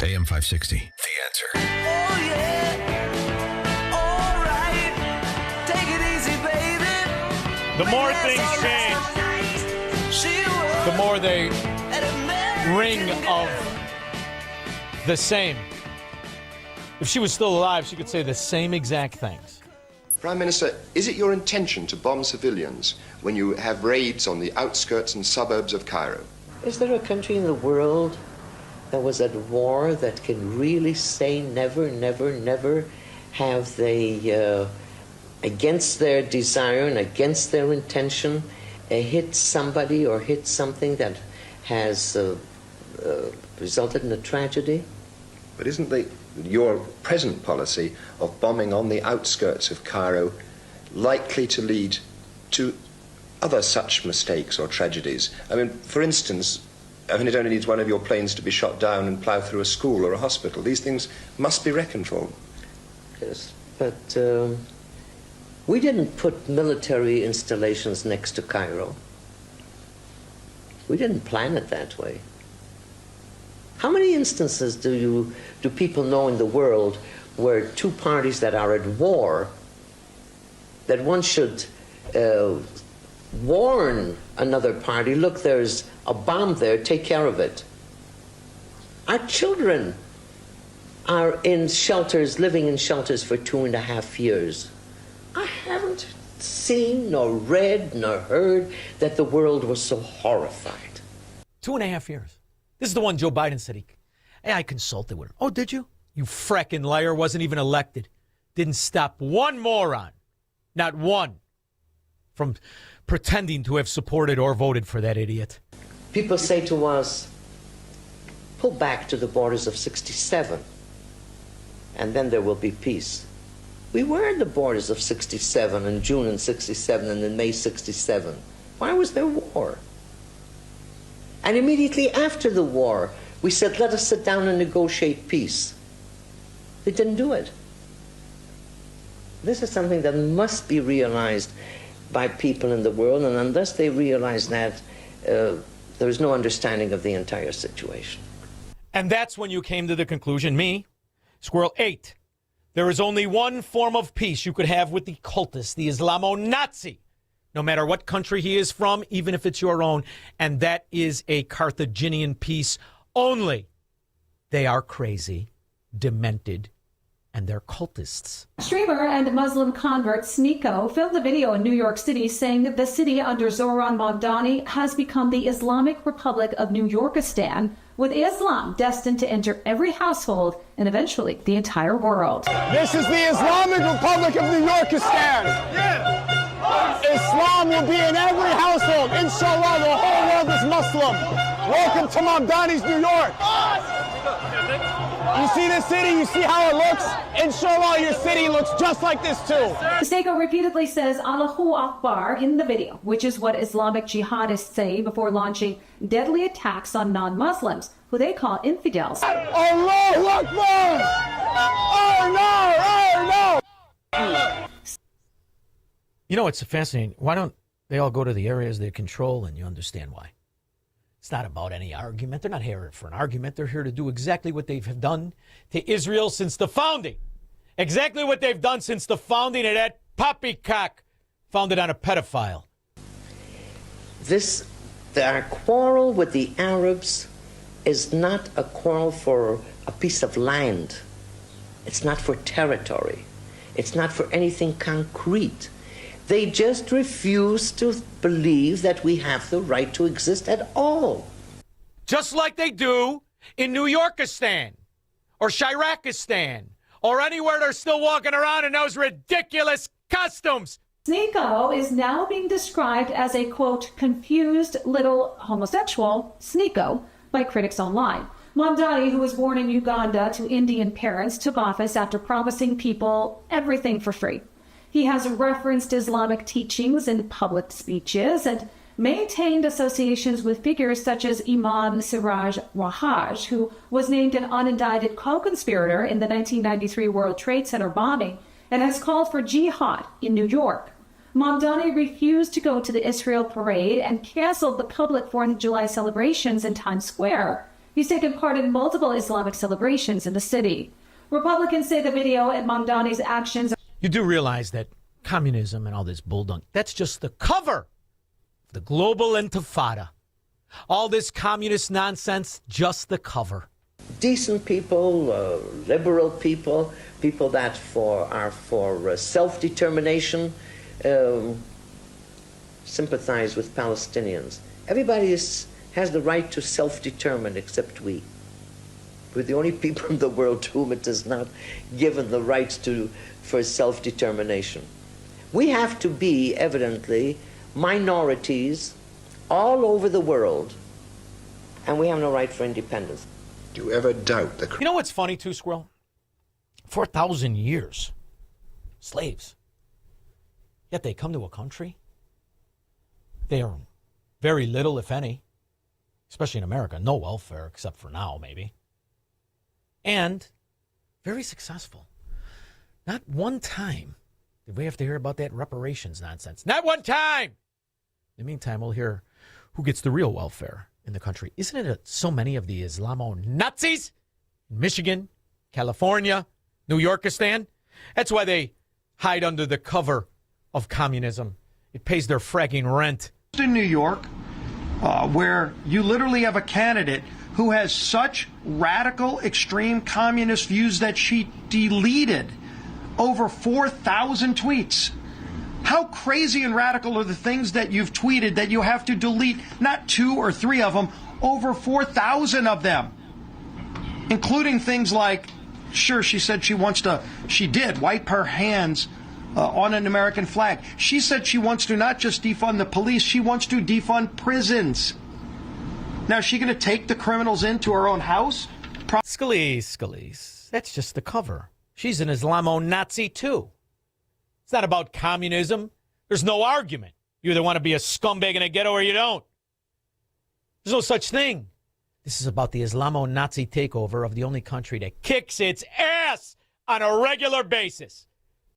AM 560, The Answer. Oh, yeah. All right. Take it easy, baby. The more things change, the more they ring of the same. If she was still alive, she could say the same exact things. Prime Minister, is it your intention to bomb civilians when you have raids on the outskirts and suburbs of Cairo? Is there a country in the world that was at war that can really say never, never, never have they, against their desire and against their intention, hit somebody or hit something that has resulted in a tragedy? But isn't your present policy of bombing on the outskirts of Cairo likely to lead to other such mistakes or tragedies? I mean, for instance, it only needs one of your planes to be shot down and plough through a school or a hospital. These things must be reckoned for. Yes, but we didn't put military installations next to Cairo. We didn't plan it that way. How many instances do people know in the world where two parties that are at war, that one should warn another party, look, there's a bomb there, take care of it? Our children are in shelters, living in shelters for 2.5 years. I haven't seen, nor read, nor heard that the world was so horrified. 2.5 years. This is the one Joe Biden said I consulted with her. Oh, did you? You frickin' liar, wasn't even elected. Didn't stop one moron, not one, from pretending to have supported or voted for that idiot. People say to us, pull back to the borders of 67, and then there will be peace. We were at the borders of 67 in June in 67 and in May 67. Why was there war? And immediately after the war, we said, let us sit down and negotiate peace. They didn't do it. This is something that must be realized by people in the world, and unless they realize that, there is no understanding of the entire situation. And that's when you came to the conclusion, me, Squirrel 8, there is only one form of peace you could have with the cultist, the Islamonazi, no matter what country he is from, even if it's your own, and that is a Carthaginian peace only. They are crazy, demented, and they're cultists. Streamer and Muslim convert Sneeko filmed a video in New York City saying that the city under Zoran Mamdani has become the Islamic Republic of New Yorkistan, with Islam destined to enter every household and eventually the entire world. This is the Islamic Republic of New Yorkistan. Islam will be in every household. Inshallah, the whole world is Muslim. Welcome to Mamdani's New York. You see this city? You see how it looks? Inshallah, your city looks just like this too. Sneeko repeatedly says Allahu Akbar in the video, which is what Islamic jihadists say before launching deadly attacks on non-Muslims, who they call infidels. Allahu Akbar! Oh no! Oh no! You know, it's fascinating. Why don't they all go to the areas they control and you understand why? It's not about any argument. They're not here for an argument. They're here to do exactly what they've done to Israel since the founding. Exactly what they've done since the founding of that poppycock founded on a pedophile. Our quarrel with the Arabs is not a quarrel for a piece of land. It's not for territory. It's not for anything concrete. They just refuse to believe that we have the right to exist at all. Just like they do in New Yorkistan or Shirakistan or anywhere they're still walking around in those ridiculous costumes. Sneeko is now being described as a, quote, confused little homosexual, Sneeko, by critics online. Mamdani, who was born in Uganda to Indian parents, took office after promising people everything for free. He has referenced Islamic teachings in public speeches and maintained associations with figures such as Imam Siraj Wahhaj, who was named an unindicted co-conspirator in the 1993 World Trade Center bombing and has called for jihad in New York. Mamdani refused to go to the Israel parade and canceled the public 4th of July celebrations in Times Square. He's taken part in multiple Islamic celebrations in the city. Republicans say the video and Mamdani's actions. You do realize that communism and all this bulldunk, that's just the cover of the global intifada. All this communist nonsense, just the cover. Decent people, liberal people, people that are for self-determination, sympathize with Palestinians. Everybody has the right to self-determine except we. We're the only people in the world to whom it is not given the right for self-determination. We have to be, evidently, minorities all over the world, and we have no right for independence. Do you ever doubt the... You know what's funny too, Squirrel? 4,000 years. Slaves. Yet they come to a country. They earn very little, if any, especially in America. No welfare, except for now, maybe. And very successful. Not one time did we have to hear about that reparations nonsense. Not one time! In the meantime, we'll hear who gets the real welfare in the country. Isn't it so many of the Islamonazis in Michigan, California, New Yorkistan? That's why they hide under the cover of communism. It pays their fragging rent. In New York, where you literally have a candidate who has such radical, extreme communist views that she deleted over 4,000 tweets. How crazy and radical are the things that you've tweeted that you have to delete, not 2 or 3 of them, over 4,000 of them, including things like, sure, she said she did wipe her hands on an American flag. She said she wants to not just defund the police, she wants to defund prisons. Now, is she going to take the criminals into her own house? Scalise. That's just the cover. She's an Islamo-Nazi, too. It's not about communism. There's no argument. You either want to be a scumbag in a ghetto or you don't. There's no such thing. This is about the Islamo-Nazi takeover of the only country that kicks its ass on a regular basis.